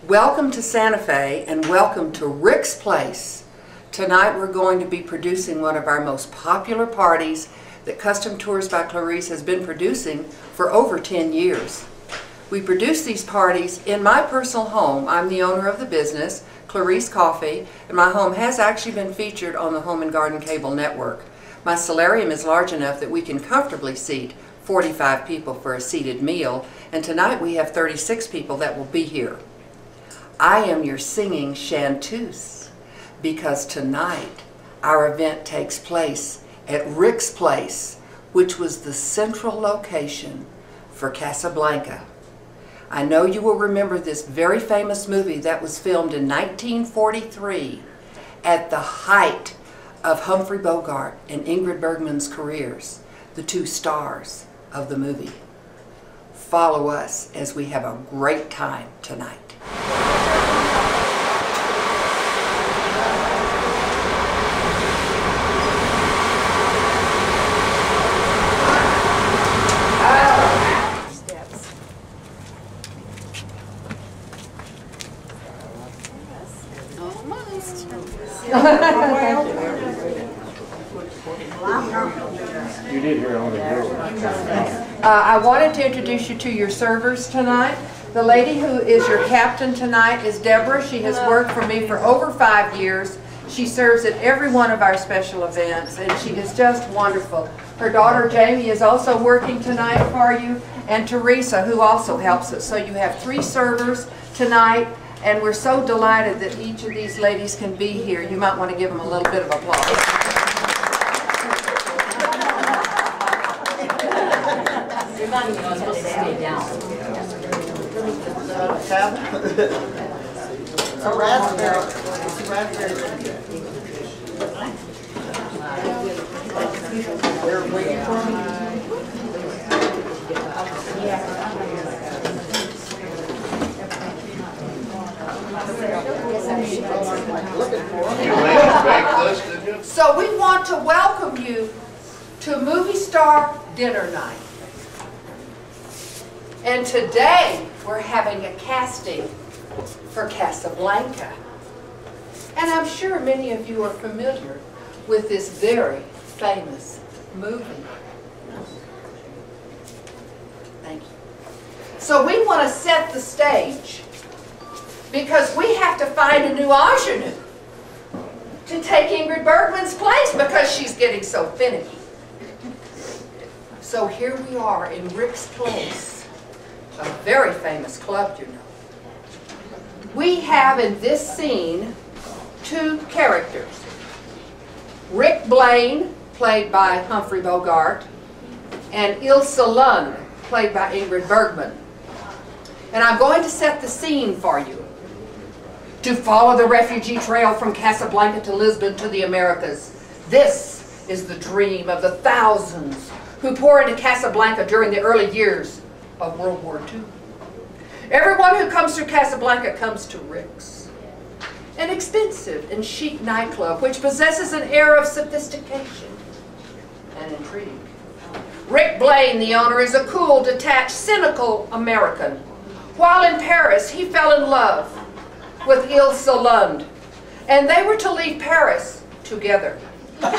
Welcome to Santa Fe and welcome to Rick's Place. Tonight we're going to be producing one of our most popular parties that Custom Tours by Clarice has been producing for over 10 years. We produce these parties in my personal home. I'm the owner of the business, Clarice Coffee, and my home has actually been featured on the Home and Garden Cable Network. My solarium is large enough that we can comfortably seat 45 people for a seated meal, and tonight we have 36 people that will be here. I am your singing chanteuse because tonight our event takes place at Rick's Place, which was the central location for Casablanca. I know you will remember this very famous movie that was filmed in 1943 at the height of Humphrey Bogart and Ingrid Bergman's careers, the two stars of the movie. Follow us as we have a great time tonight. You did hear on the girl. I wanted to introduce you to your servers tonight. The lady who is your captain tonight is Deborah. She has worked for me for over 5 years. She serves at every one of our special events, and she is just wonderful. Her daughter Jamie is also working tonight for you, and Teresa, who also helps us. So you have 3 servers tonight, and we're so delighted that each of these ladies can be here. You might want to give them a little bit of applause. Remind me, I was supposed to stay down. A raspberry. It's a raspberry. They're waiting for me. So we want to welcome you to Movie Star Dinner Night. And today we're having a casting for Casablanca. And I'm sure many of you are familiar with this very famous movie. Thank you. So we want to set the stage because we have to find a new ingenue to take Ingrid Bergman's place because she's getting so finicky. So here we are in Rick's Place, a very famous club, you know. We have in this scene 2 characters. Rick Blaine, played by Humphrey Bogart, and Ilse Lund, played by Ingrid Bergman. And I'm going to set the scene for you. To follow the refugee trail from Casablanca to Lisbon to the Americas. This is the dream of the thousands who poured into Casablanca during the early years of World War II. Everyone who comes through Casablanca comes to Rick's, an expensive and chic nightclub which possesses an air of sophistication and intrigue. Rick Blaine, the owner, is a cool, detached, cynical American. While in Paris, he fell in love with Ilse Lund, and they were to leave Paris together. The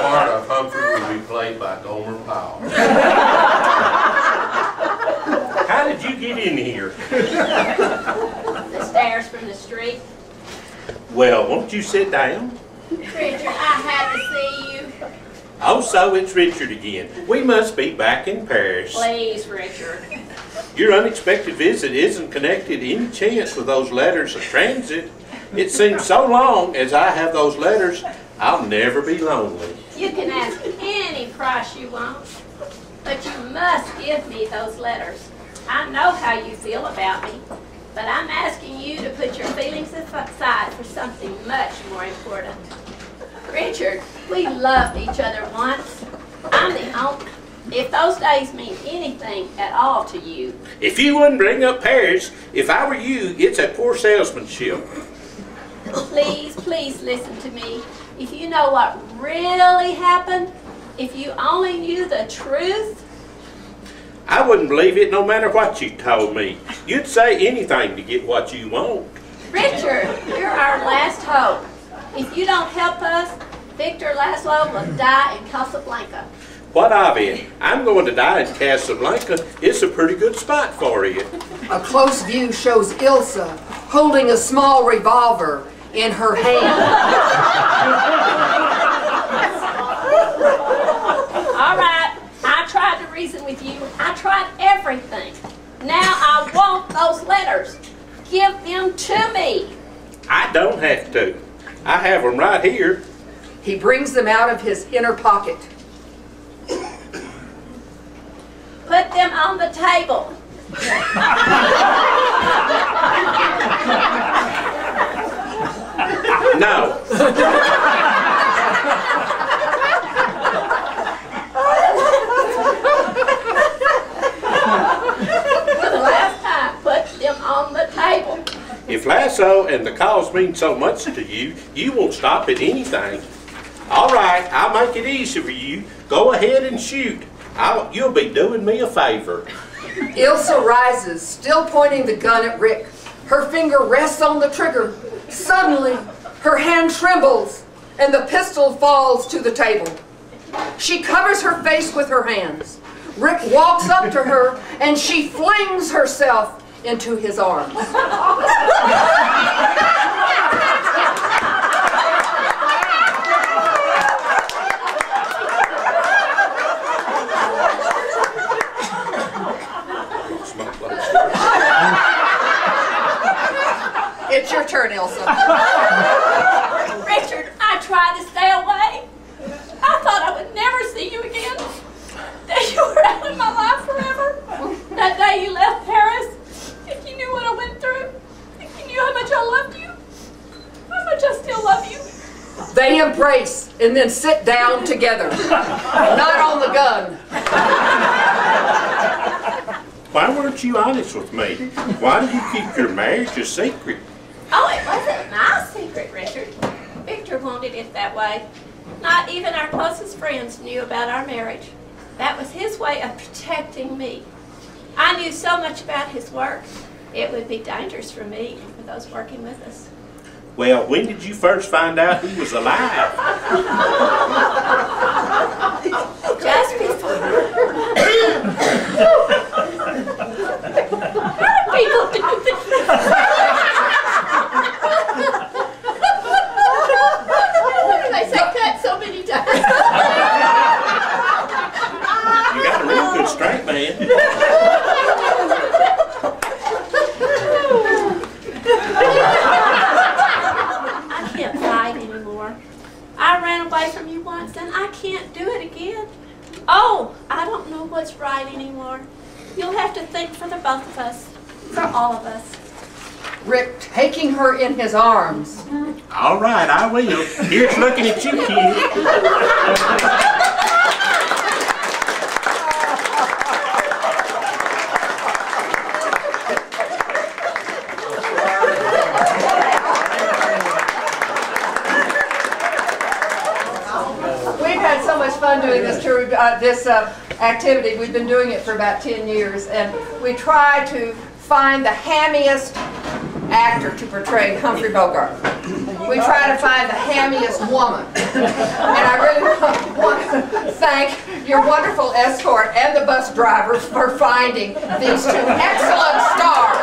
part of Humphrey will be played by Gomer Powell. How did you get in here? The stairs from the street. Well, won't you sit down? Richard, I had to see you. Oh, so it's Richard again. We must be back in Paris. Please, Richard. Your unexpected visit isn't connected any chance with those letters of transit. It seems so long as I have those letters, I'll never be lonely. You can ask any price you want, but you must give me those letters. I know how you feel about me, but I'm asking you to put your feelings aside for something much more important. Richard, we loved each other once. I'm the only. If those days mean anything at all to you. If you wouldn't bring up Paris, if I were you, it's a poor salesmanship. Please, please listen to me. If you know what really happened, if you only knew the truth. I wouldn't believe it no matter what you told me. You'd say anything to get what you want. Richard, you're our last hope. If you don't help us, Victor Laszlo will die in Casablanca. What of it? I'm going to die in Casablanca. It's a pretty good spot for you. A close view shows Ilsa holding a small revolver in her hand. All right, I tried to reason with you. I tried everything. Now I want those letters. Give them to me. I don't have to. I have them right here. He brings them out of his inner pocket. Put them on the table. No. For the last time, put them on the table. If lasso and the cause mean so much to you, you won't stop at anything. All right, I'll make it easy for you. Go ahead and shoot. You'll be doing me a favor. Ilsa rises, still pointing the gun at Rick. Her finger rests on the trigger. Suddenly, her hand trembles and the pistol falls to the table. She covers her face with her hands. Rick walks up to her and she flings herself into his arms. It's your turn, Ilsa. Richard, I tried to stay away. I thought I would never see you again. That you were out of my life forever. That day you left Paris. If you knew what I went through. If you knew how much I loved you. How much I still love you. They embrace and then sit down together. Not on the gun. Why weren't you honest with me? Why did you keep your marriage a secret? Oh, it wasn't my secret, Richard. Victor wanted it that way. Not even our closest friends knew about our marriage. That was his way of protecting me. I knew so much about his work. It would be dangerous for me and for those working with us. Well, when did you first find out he was alive? Just before. How do people do this? They say that so many times. You got a real good strength, man. I can't fight anymore. I ran away from you once and I can't do it again. Oh, I don't know what's right anymore. You'll have to think for the both of us. For all of us. Rick taking her in his arms. All right, I will. Here's looking at you, kid. Fun doing this tour, activity. We've been doing it for about 10 years, and we try to find the hammiest actor to portray Humphrey Bogart. We try to find the hammiest woman. And I really want to thank your wonderful escort and the bus driver for finding these two excellent stars.